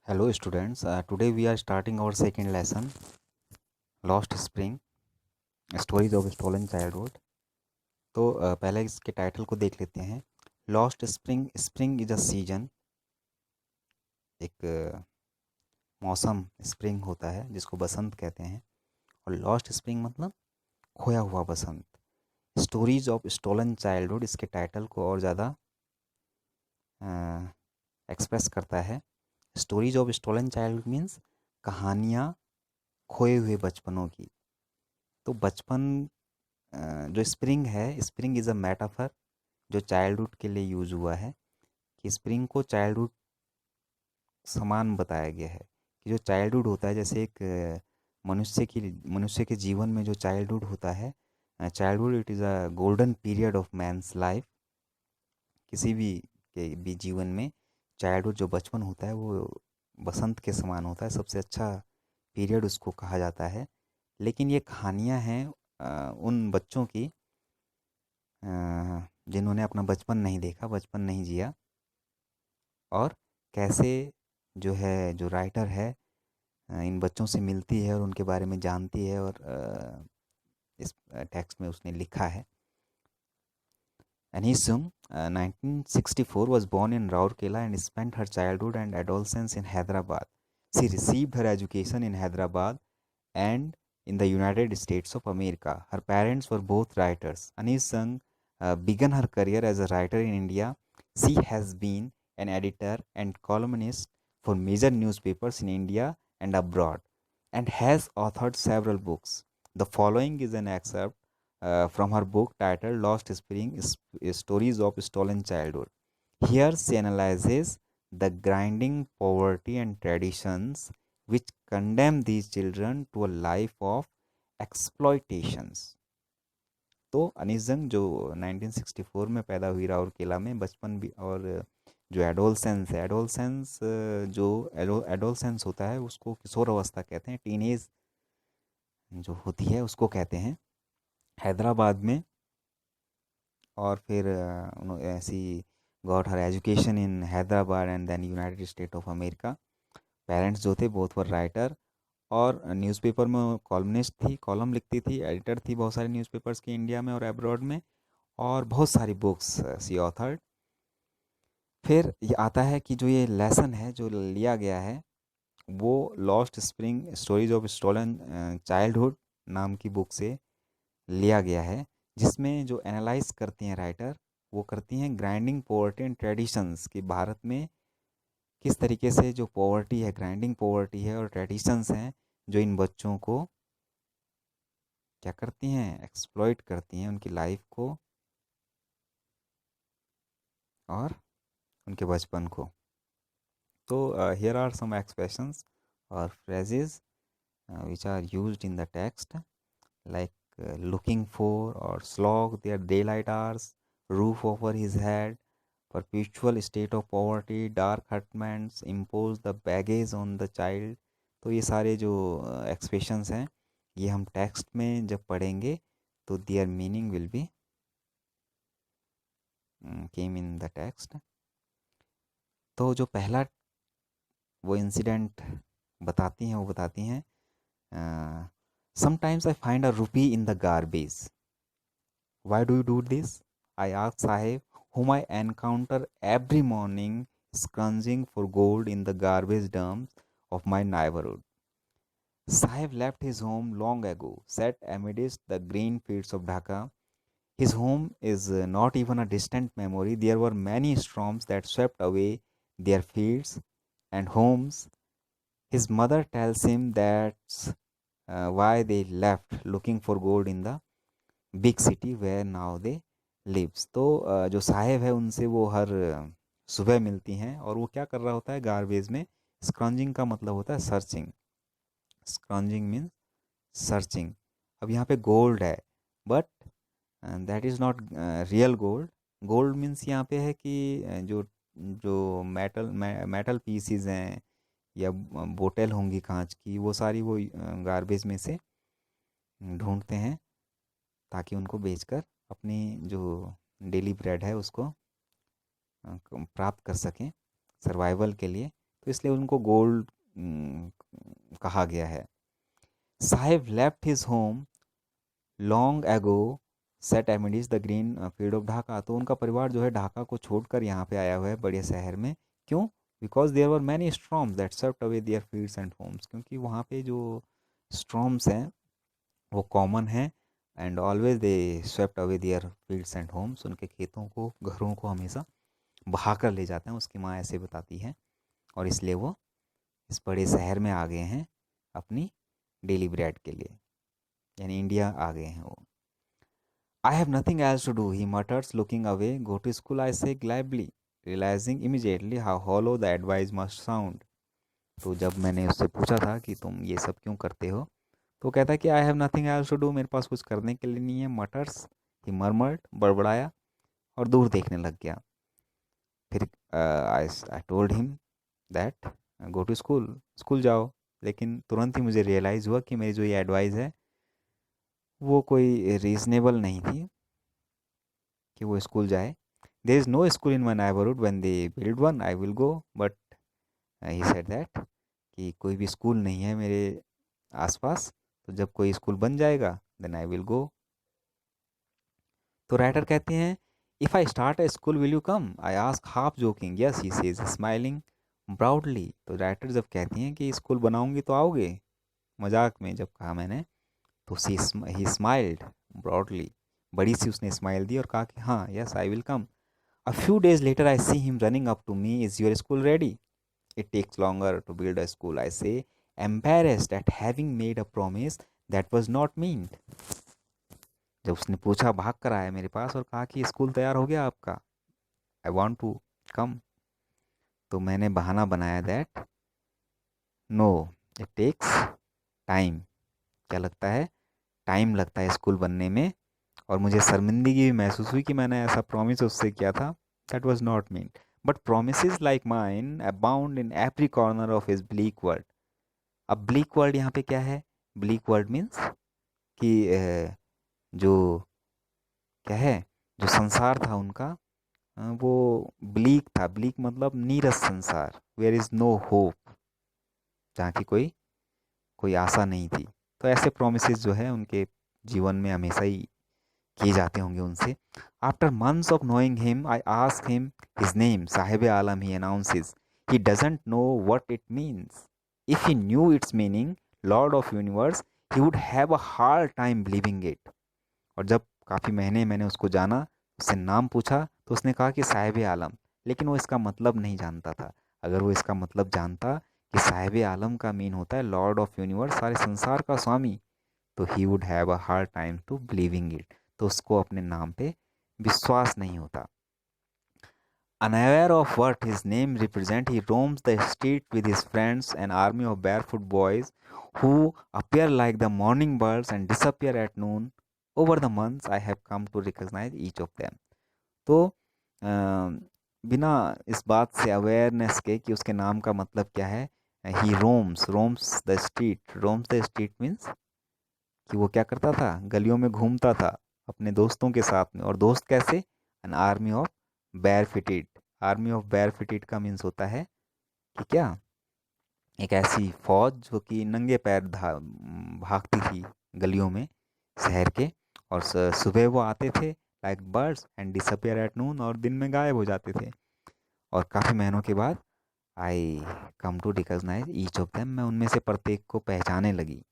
Hello students, today we are starting our second lesson, Lost Spring, Stories of Stolen Childhood। तो पहले इसके title को देख लेते हैं। Lost spring, spring is a season, एक मौसम स्प्रिंग होता है जिसको बसंत कहते हैं। और लॉस्ट स्प्रिंग मतलब खोया हुआ बसंत। स्टोरीज ऑफ स्टोलन चाइल्डहुड इसके टाइटल को और ज़्यादा एक्सप्रेस करता है। Stories of stolen childhood means कहानियाँ खोए हुए बचपनों की। तो बचपन जो स्प्रिंग है, स्प्रिंग इज़ अ मेटाफर जो चाइल्डहुड के लिए यूज़ हुआ है, कि स्प्रिंग को चाइल्डहुड समान बताया गया है। कि जो चाइल्डहुड होता है, जैसे एक मनुष्य के जीवन में जो चाइल्डहुड होता है, childhood it is a golden period of man's life. किसी भी के भी जीवन में चाइल्डहुड जो बचपन होता है वो बसंत के समान होता है, सबसे अच्छा पीरियड उसको कहा जाता है। लेकिन ये कहानियाँ हैं उन बच्चों की जिन्होंने अपना बचपन नहीं देखा, बचपन नहीं जिया, और कैसे जो है, जो राइटर है इन बच्चों से मिलती है और उनके बारे में जानती है, और इस टेक्स्ट में उसने लिखा है। Anisum, 1964, was born in Rourkela and spent her childhood and adolescence in Hyderabad. She received her education in Hyderabad and in the United States of America. Her parents were both writers. Anis Sung began her career as a writer in India. She has been an editor and columnist for major newspapers in India and abroad and has authored several books. The following is an excerpt from her book titled Lost Spring Stories of Stolen Childhood. Here she analyzes the grinding poverty and traditions which condemn these children to a life of exploitations। तो अनिजंग जो 1964 में पैदा हुई राउरकेला में, बचपन भी और जो एडोलसेंस है, एडोलसेंस जो एडोलसेंस होता है उसको किशोर अवस्था कहते हैं, टीनेज जो होती है उसको कहते हैं। हैदराबाद में, और फिर ऐसी got her education in Hyderabad and then United State of America. Parents जो थे बोथ वर राइटर, और न्यूज़पेपर में कॉलमनिस्ट थी, कॉलम लिखती थी, एडिटर थी बहुत सारे न्यूज़पेपर्स की इंडिया में और अब्रॉड में, और बहुत सारी बुक्स सी ऑथर्ड। फिर ये आता है कि जो ये लेसन है जो लिया गया है वो lost spring stories of stolen childhood नाम की बुक से लिया गया है, जिसमें जो एनालाइज करती हैं राइटर, वो करती हैं ग्राइंडिंग पॉवर्टी एंड ट्रेडिशंस, कि भारत में किस तरीके से जो पॉवर्टी है, ग्राइंडिंग पॉवर्टी है, और ट्रेडिशंस हैं जो इन बच्चों को क्या करती हैं, एक्सप्लॉइट करती हैं उनकी लाइफ को और उनके बचपन को। तो हियर आर सम एक्सप्रेशंस और phrases which are used in the text, like looking for or slog their daylight hours, roof over his head, perpetual state of poverty, dark hutments impose the baggage on the child। तो ये सारे जो expressions हैं ये हम text में जब पढ़ेंगे तो there meaning will be came in the text. तो जो पहला वो इंसिडेंट बताती हैं, वो बताती हैं समटाइम्स आई फाइंड अ रूपी in the garbage. Why do you do this? I asked Sahib, whom I encounter every morning scrounging for gold in the garbage dumps of my neighborhood. Sahib left his home long ago, set amidst the green fields of Dhaka. His home is not even a distant memory. There were many storms that swept away their fields and homes. His mother tells him that's why they left looking for gold in the big city where now they lives. तो जो साहेब है उनसे वो हर सुबह मिलती हैं, और वो क्या कर रहा होता है गार्बेज में। स्क्रॉन्जिंग का मतलब होता है सर्चिंग, स्क्रॉन्जिंग मीन्स सर्चिंग। अब यहाँ पे गोल्ड है, but that is not real gold. Gold means यहाँ पे है कि जो जो मेटल पीसीज हैं या बोतल होंगी कांच की, वो सारी वो गार्बेज में से ढूंढते हैं ताकि उनको बेचकर अपनी जो डेली ब्रेड है उसको प्राप्त कर सकें सर्वाइवल के लिए। तो इसलिए उनको गोल्ड कहा गया है। Sahib left his home long ago set amidst the green field of Dhaka. तो उनका परिवार जो है ढाका को छोड़कर यहाँ पे आया हुआ है बड़े शहर में। क्यों? Because there were many storms that swept away their fields and homes. क्योंकि वहाँ पे जो स्ट्रॉम्स हैं वो कॉमन हैं and always they swept away their fields and homes. उनके खेतों को, घरों को हमेशा बहा कर ले जाते हैं, उसकी माँ ऐसे बताती है। और इसलिए वो इस बड़े शहर में आ गए हैं अपनी डेली ब्रेड के लिए, यानी इंडिया आ गए हैं वो। I have nothing else to do, he mutters, looking away. Go to school, I say glibly, realizing immediately how hollow the advice must sound. तो जब मैंने उससे पूछा था कि तुम ये सब क्यों करते हो, तो कहता कि I have nothing else to do, मेरे पास कुछ करने के लिए नहीं है। मटर्स, ही मरमर्ड, बड़बड़ाया और दूर देखने लग गया। फिर I told him that go to school, school जाओ। लेकिन तुरंत ही मुझे रियलाइज़ हुआ कि मेरी जो ये एडवाइस है वो कोई रीज़नेबल नहीं थी कि वो स्कूल जाए। There is no school in my neighbourhood, when they build one I will go, but he said that कि कोई भी स्कूल नहीं है मेरे आसपास, तो जब कोई स्कूल बन जाएगा देन आई विल गो। तो राइटर कहते हैं if I start a school will you come, I ask half joking, yes he says smiling proudly. तो राइटर जब कहती हैं कि स्कूल बनाऊंगी तो आओगे, मजाक में जब कहा मैंने, तो ही स्माइल्ड ब्रॉडली, बड़ी सी उसने स्माइल दी और कहा कि हाँ yes I will come. A few days later, I see him running up to me. Is your school ready? It takes longer to build a school, I say, embarrassed at having made a promise that was not meant. जब उसने पूछा, भाग कर आया मेरे पास और कहा कि स्कूल तैयार हो गया आपका, आई वॉन्ट टू कम। तो मैंने बहाना बनाया that no, it takes time. क्या लगता है? टाइम लगता है स्कूल बनने में। और मुझे शर्मिंदगी भी महसूस हुई कि मैंने ऐसा प्रॉमिस उससे किया था, that was not mean. But promise like mine abound in every corner of his bleak world. अब ब्लीक वर्ल्ड यहाँ पे क्या है? ब्लीक वर्ल्ड मीन्स कि जो क्या है, जो संसार था उनका, वो ब्लीक था। ब्लीक मतलब नीरस संसार, वेयर इज़ नो होप, जहाँ की कोई कोई आशा नहीं थी। तो ऐसे प्रोमिस जो है उनके जीवन में हमेशा ही किए जाते होंगे उनसे। After months of knowing him I ask him his name, Sahib Alam, he announces. He doesn't know what it means. If he new it's meaning, Lord of universe, he would have a hard time believing it. और जब काफ़ी महीने मैंने उसको जाना, उससे नाम पूछा, तो उसने कहा कि साहिब आलम, लेकिन वो इसका मतलब नहीं जानता था। अगर वो इसका मतलब जानता कि साहिब आलम का मीन होता है लॉर्ड ऑफ यूनिवर्स, सारे संसार का स्वामी, तो he would have a hard time to believing it. तो उसको अपने नाम पे विश्वास नहीं होता। Unaware of what his name represents, he roams the street with his friends, an army of barefoot boys who appear like the morning birds and disappear at noon. Over the months, I have come to recognize each of them. तो बिना इस बात से awareness के कि उसके नाम का मतलब क्या है, he roams the street. Roams the street means कि वो क्या करता था, गलियों में घूमता था अपने दोस्तों के साथ में। और दोस्त कैसे? एन आर्मी ऑफ बैर फिटेड। आर्मी ऑफ बैर फिटेड का मीन्स होता है कि क्या, एक ऐसी फौज जो कि नंगे पैर भागती थी गलियों में शहर के। और सुबह वो आते थे like birds and disappear at noon, और दिन में गायब हो जाते थे। और काफ़ी महीनों के बाद I come to recognise each of them, मैं उनमें से प्रत्येक को पहचाने लगी।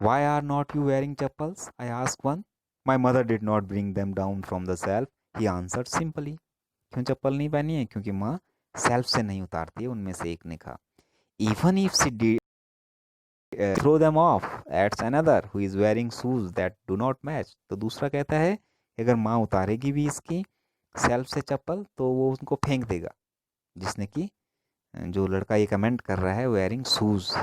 Why are not you wearing chappals? I asked one. My mother did not bring them down from the shelf, he answered simply. क्यों चप्पल नहीं पहनी है? क्योंकि माँ सेल्फ से नहीं उतारती है, उनमें से एक ने कहा। Even if she did throw them off, adds another who is wearing shoes that do not match. तो दूसरा कहता है अगर माँ उतारेगी भी इसकी सेल्फ से चप्पल तो वो उनको फेंक देगा, जिसने कि जो लड़का ये कमेंट कर रहा है वेयरिंग शूज,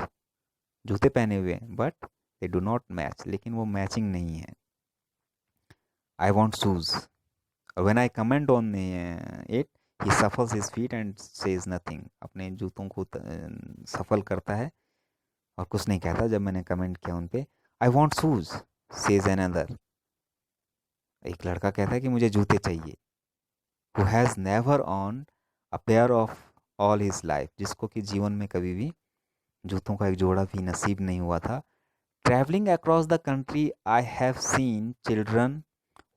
जूते पहने हुए हैं, but they do not match, लेकिन वो मैचिंग नहीं है। I want shoes. When I comment on it, he shuffles his feet and says nothing. अपने जूतों को सफल करता है और कुछ नहीं कहता जब मैंने कमेंट किया उन पे। आई वॉन्ट शूज, सेज अनदर। एक लड़का कहता है कि मुझे जूते चाहिए। Who has never on a pair all his life, जिसको कि जीवन में कभी भी जूतों का एक जोड़ा भी नसीब नहीं हुआ था। Travelling across the country I have seen children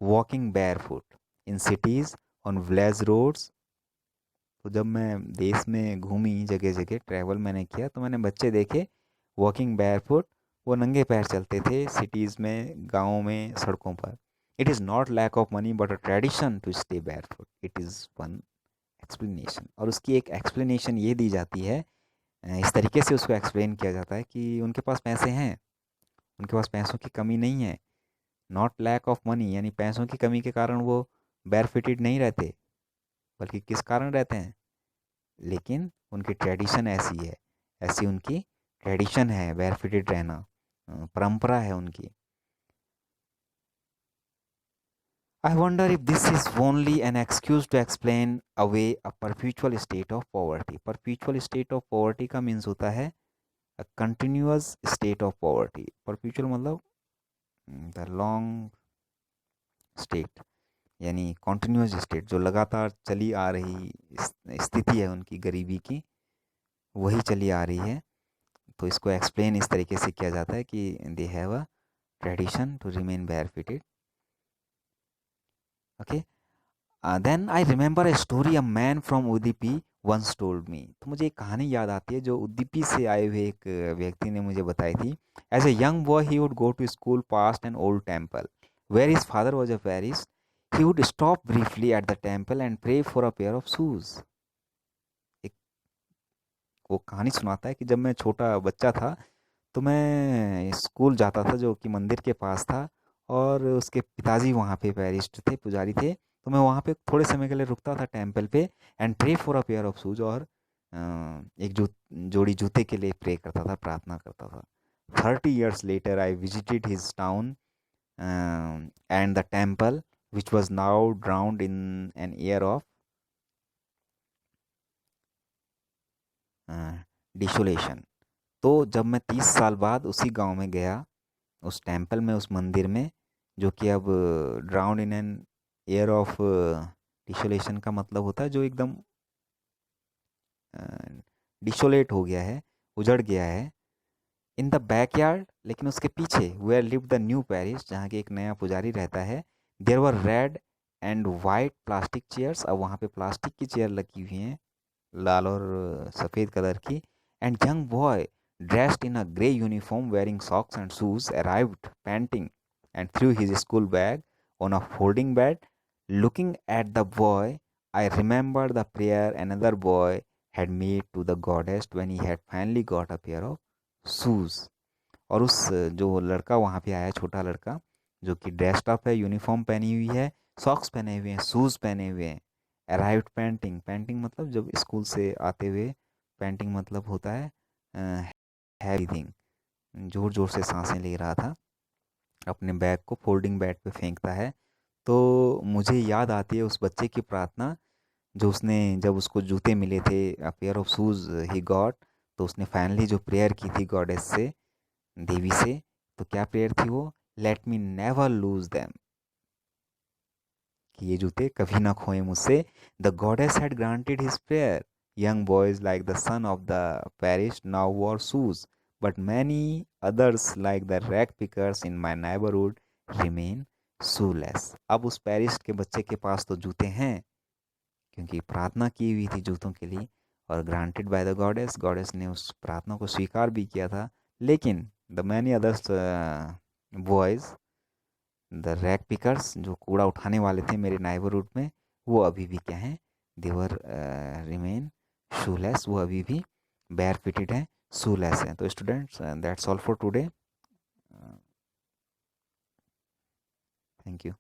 walking barefoot in cities on village roads. तो जब मैं देश में घूमी जगह जगह ट्रैवल मैंने किया तो मैंने बच्चे देखे वॉकिंग बेयरफुट, वो नंगे पैर चलते थे सिटीज़ में, गाँवों में, सड़कों पर। It is not lack of money but a tradition to stay barefoot, it is one explanation. और उसकी एक एक्सप्लेनेशन ये दी जाती है, इस तरीके से उसको एक्सप्लेन किया जाता है कि उनके पास पैसे हैं, उनके पास पैसों की कमी नहीं है। नॉट लैक ऑफ मनी यानी पैसों की कमी के कारण वो बेयरफिटेड नहीं रहते, बल्कि किस कारण रहते हैं, लेकिन उनकी ट्रेडिशन ऐसी है, ऐसी उनकी ट्रेडिशन है बेयरफिटेड रहना, परंपरा है उनकी। I wonder if this is only an excuse to explain away a perpetual state of poverty. Perpetual state of poverty का मीन्स होता है a continuous state of poverty. Perpetual मतलब द लॉन्ग स्टेट, यानी कॉन्टिन्यूस स्टेट, जो लगातार चली आ रही स्थिति है उनकी गरीबी की, वही चली आ रही है। तो इसको एक्सप्लेन इस तरीके से किया जाता है कि they have a tradition to remain barefooted. Okay, then I remember a story a man from Udupi once told me. तो मुझे एक कहानी याद आती है जो उदीपी से आए हुए एक व्यक्ति ने मुझे बताई थी। As a young boy he would go to school past an old temple where his father was a priest. He would stop briefly at the temple and pray for a pair of shoes. एक वो कहानी सुनाता है कि जब मैं छोटा बच्चा था तो मैं स्कूल जाता था जो कि मंदिर के पास था, और उसके पिताजी वहाँ पे पैरिस्ट थे, पुजारी थे। तो मैं वहाँ पे थोड़े समय के लिए रुकता था टेम्पल पे and pray for a pair of shoes, और एक जोड़ी जूते के लिए प्रे करता था, प्रार्थना करता था। 30 years later I visited his town and the temple which was now drowned in an air of desolation. तो जब मैं 30 साल बाद उसी गांव में गया, उस टेम्पल में, उस मंदिर में, जो कि अब drowned in an air of desolation का मतलब होता है जो एकदम डिसोलेट हो गया है, उजड़ गया है। इन द बैकयार्ड, लेकिन उसके पीछे, where live the new priest, जहाँ के एक नया पुजारी रहता है, there were red and white plastic chairs. अब वहाँ पे प्लास्टिक की चेयर लगी हुई हैं, लाल और सफ़ेद कलर की। And young boy dressed in a grey uniform wearing socks and shoes arrived painting and threw his school bag on a folding bed. Looking at the boy, I remembered the prayer another boy had made to the goddess when he had finally got a pair of shoes. और उस जो लड़का वहाँ पे आया, छोटा लड़का जो कि ड्रेस्ड अप है, यूनिफॉर्म पहनी हुई है, सॉक्स पहने हुए हैं, शूज़ पहने हुए हैं, अराइव्ड पैंटिंग, पैंटिंग मतलब जब स्कूल से आते हुए, पैंटिंग मतलब होता है हैवी थिंग, जोर जोर से सांसें ले रहा था, अपने बैग को फोल्डिंग बेड पे फेंकता है। तो मुझे याद आती है उस बच्चे की प्रार्थना, जो उसने, जब उसको जूते मिले थे, अ pair of shoes he got, तो उसने फाइनली जो प्रेयर की थी गॉडेस से, देवी से, तो क्या प्रेयर थी वो? Let me never lose them, कि ये जूते कभी ना खोए मुझसे। The goddess had granted his prayer. Young boys like the son of the parish now war shoes, but many others like the rag pickers in my neighbourhood remain shoelace. अब उस Paris के बच्चे के पास तो जूते हैं, क्योंकि प्रार्थना की हुई थी जूतों के लिए, और granted by the goddess, goddess ने उस प्रार्थना को स्वीकार भी किया था। लेकिन the many others boys, the rag pickers, जो कूड़ा उठाने वाले थे मेरे नाइबरहुड में, वो अभी भी क्या हैं? देवर रिमेन शूलेस, वो अभी भी बेयर फिटेड हैं, शूलेस हैं। तो students, that's all for today. Thank you.